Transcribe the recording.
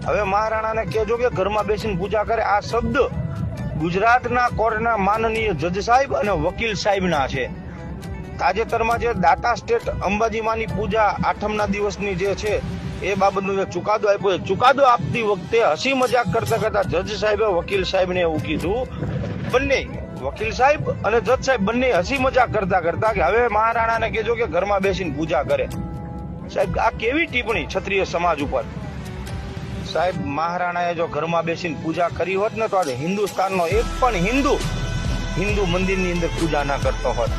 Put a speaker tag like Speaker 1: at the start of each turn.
Speaker 1: હવે મહારાણાને કહેજો કે ઘરમાં બેસીને પૂજા કરે. આ શબ્દ ગુજરાતના કોર્ટના માનનીય જજ સાહેબ અને વકીલ સાહેબના છે. તાજેતરમાં જે દાતા સ્ટેટ અંબાજીમાની પૂજા આઠમના દિવસની જે છે એ બાબતનો જે ચુકાદો આપ્યો, ચુકાદો આપતી વખતે હસી મજાક કરતા કરતા જજ સાહેબે વકીલ સાહેબને એવું કીધું, બંને વકીલ સાહેબ અને જજ સાહેબ બંને હસી મજાક કરતા કરતા કે હવે મહારાણાને કહેજો કે ઘરમાં બેસીને પૂજા કરે. સાહેબ આ કેવી ટિપ્પણી ક્ષત્રિય સમાજ ઉપર. સાહેબ મહારાણાએ જો ઘરમાં બેસીને પૂજા કરી હોત ને તો આજે હિન્દુસ્તાનનો એક પણ હિન્દુ મંદિરની અંદર પૂજા ના કરતો હોત.